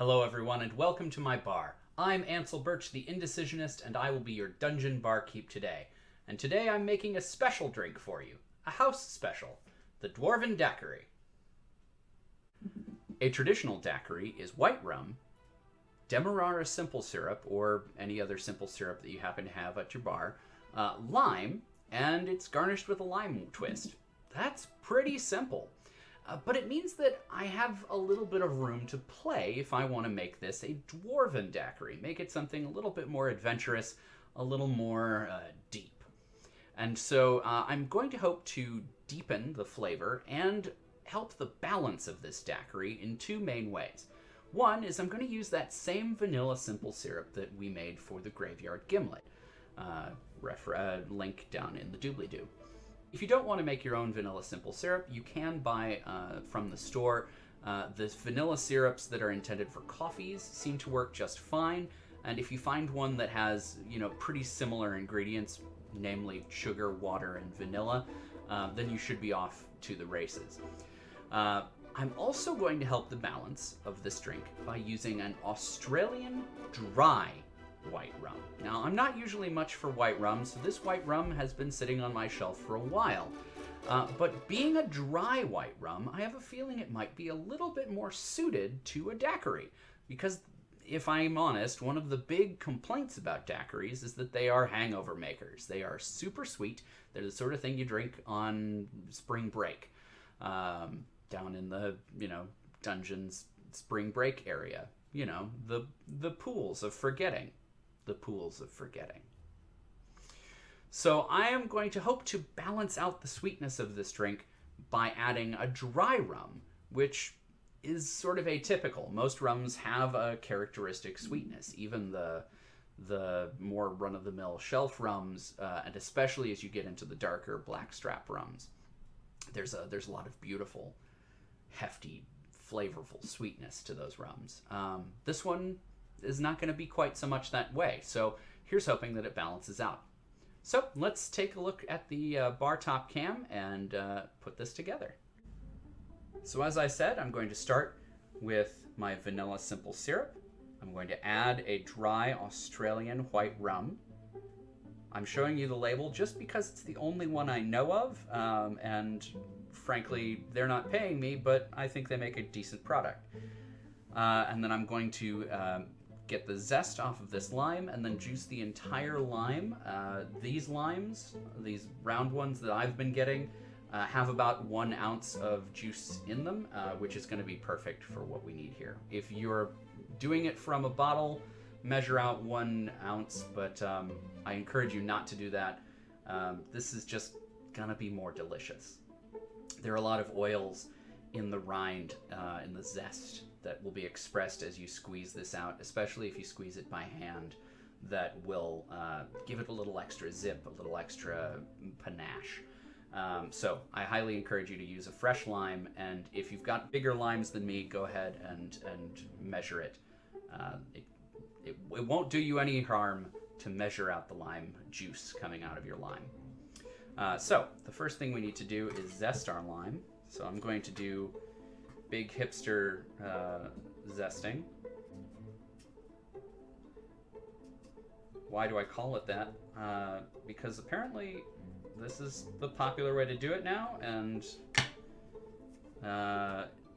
Hello everyone and welcome to my bar. I'm Ansel Birch the Indecisionist and I will be your dungeon barkeep today. And today I'm making a special drink for you. A house special. The Dwarven Daquiri. A traditional daiquiri is white rum, demerara simple syrup, or any other simple syrup that you happen to have at your bar, lime, and it's garnished with a lime twist. That's pretty simple. But it means that I have a little bit of room to play if I want to make this a Dwarven Daquiri. Make it something a little bit more adventurous, a little more deep. And so I'm going to hope to deepen the flavor and help the balance of this daiquiri in two main ways. One is I'm going to use that same vanilla simple syrup that we made for the Graveyard Gimli. Link down in the doobly-doo. If you don't want to make your own vanilla simple syrup, you can buy from the store. The vanilla syrups that are intended for coffees seem to work just fine. And if you find one that has, pretty similar ingredients, namely sugar, water, and vanilla, then you should be off to the races. I'm also going to help the balance of this drink by using an Australian dry white rum. Now, I'm not usually much for white rum, so this white rum has been sitting on my shelf for a while. But being a dry white rum, I have a feeling it might be a little bit more suited to a daiquiri. Because, if I'm honest, one of the big complaints about daiquiris is that they are hangover makers. They are super sweet. They're the sort of thing you drink on spring break. Down in the, dungeons spring break area. The pools of forgetting. The pools of forgetting. So I am going to hope to balance out the sweetness of this drink by adding a dry rum, which is sort of atypical. Most rums have a characteristic sweetness, even the more run-of-the-mill shelf rums, and especially as you get into the darker blackstrap rums. There's a lot of beautiful, hefty, flavorful sweetness to those rums. This one is not going to be quite so much that way, so here's hoping that it balances out. So let's take a look at the bar top cam and put this together. So as I said, I'm going to start with my vanilla simple syrup. I'm going to add a dry Australian white rum. I'm showing you the label just because it's the only one I know of, and frankly, they're not paying me, but I think they make a decent product. And then I'm going to get the zest off of this lime and then juice the entire lime. These limes, these round ones that I've been getting, have about 1 ounce of juice in them, which is going to be perfect for what we need here. If you're doing it from a bottle, measure out 1 ounce, but I encourage you not to do that. This is just going to be more delicious. There are a lot of oils in the rind, in the zest, that will be expressed as you squeeze this out, especially if you squeeze it by hand. That will give it a little extra zip, a little extra panache. So I highly encourage you to use a fresh lime, and if you've got bigger limes than me, go ahead and measure it. It won't do you any harm to measure out the lime juice coming out of your lime. So the first thing we need to do is zest our lime. So I'm going to do big hipster zesting. Why do I call it that? Because apparently this is the popular way to do it now, and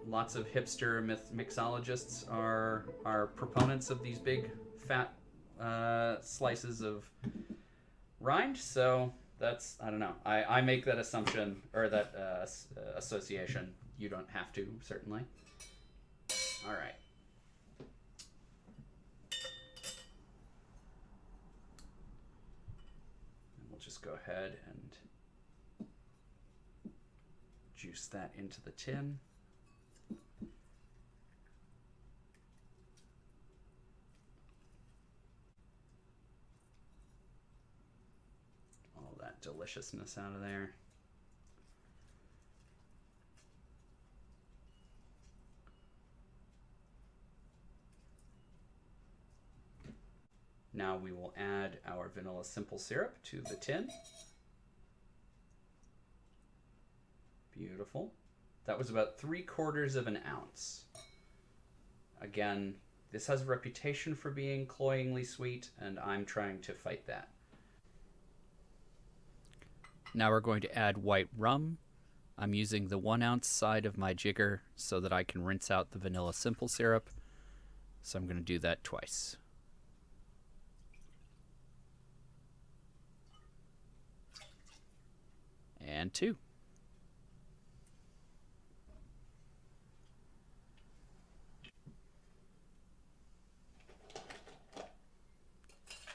lots of hipster mixologists are proponents of these big fat slices of rind. So that's, I don't know. I make that assumption, or that association. You don't have to, certainly. All right. And we'll just go ahead and juice that into the tin. All that deliciousness out of there. Now we will add our vanilla simple syrup to the tin. Beautiful. That was about 3/4 of an ounce. Again, This has a reputation for being cloyingly sweet, and I'm trying to fight that. Now we're going to add white rum. I'm using the 1 ounce side of my jigger so that I can rinse out the vanilla simple syrup. So I'm going to do that twice. And 2.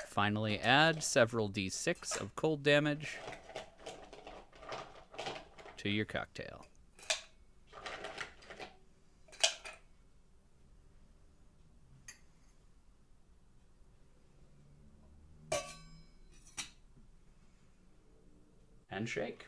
Finally, add several d6 of cold damage to your cocktail. And shake.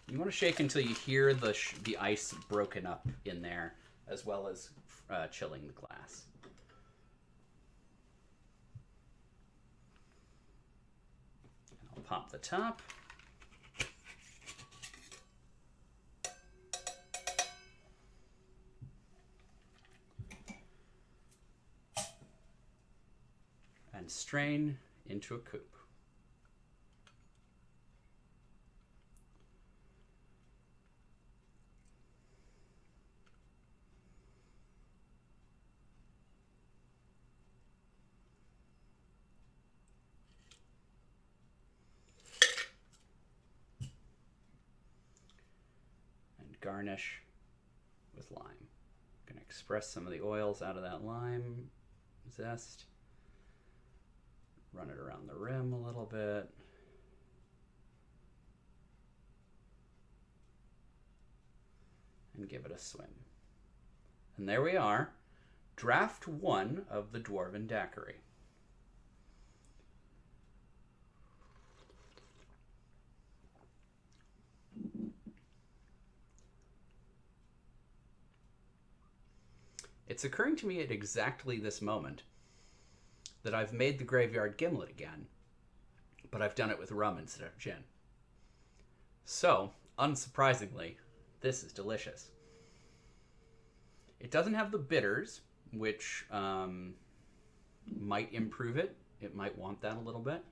You want to shake until you hear the ice broken up in there, as well as chilling the glass. And I'll pop the top. And strain into a coupe. Garnish with lime. I'm going to express some of the oils out of that lime zest. Run it around the rim a little bit. And give it a swim. And there we are. Draft 1 of the Dwarven Daquiri. It's occurring to me at exactly this moment that I've made the graveyard gimlet again, but I've done it with rum instead of gin. So, unsurprisingly, this is delicious. It doesn't have the bitters, which might improve it. It might want that a little bit.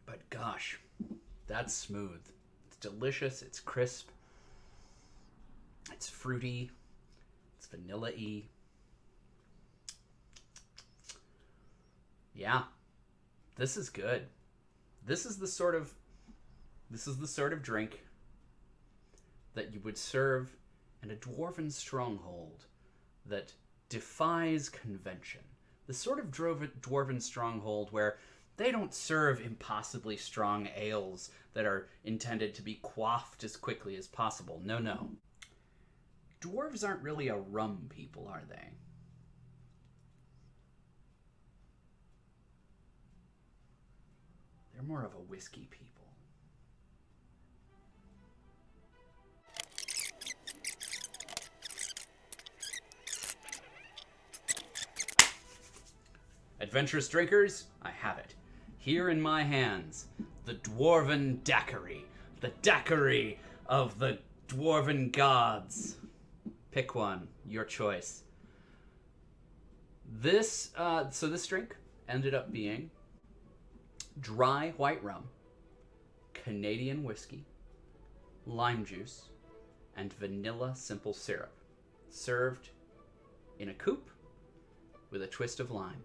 But gosh, that's smooth. Delicious, it's crisp, it's fruity, it's vanilla-y. Yeah, this is good. This is the sort of drink that you would serve in a dwarven stronghold that defies convention. The sort of dwarven stronghold where they don't serve impossibly strong ales that are intended to be quaffed as quickly as possible. No, no. Dwarves aren't really a rum people, are they? They're more of a whiskey people. Adventurous drinkers, I have it. Here in my hands, the Dwarven Daquiri. The Daquiri of the Dwarven gods. Pick one, your choice. This drink ended up being dry white rum, Canadian whiskey, lime juice, and vanilla simple syrup, served in a coupe with a twist of lime.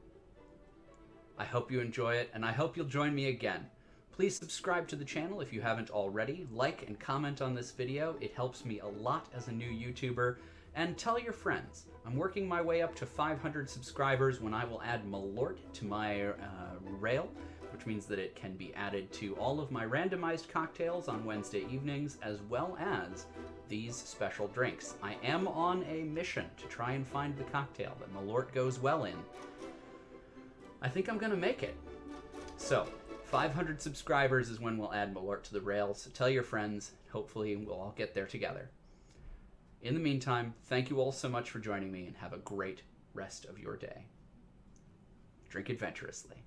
I hope you enjoy it, and I hope you'll join me again. Please subscribe to the channel if you haven't already. Like and comment on this video. It helps me a lot as a new YouTuber. And tell your friends. I'm working my way up to 500 subscribers when I will add Malort to my rail, which means that it can be added to all of my randomized cocktails on Wednesday evenings, as well as these special drinks. I am on a mission to try and find the cocktail that Malort goes well in. I think I'm gonna make it. So, 500 subscribers is when we'll add Malort to the Rails, so tell your friends. Hopefully we'll all get there together. In the meantime, thank you all so much for joining me, and have a great rest of your day. Drink adventurously.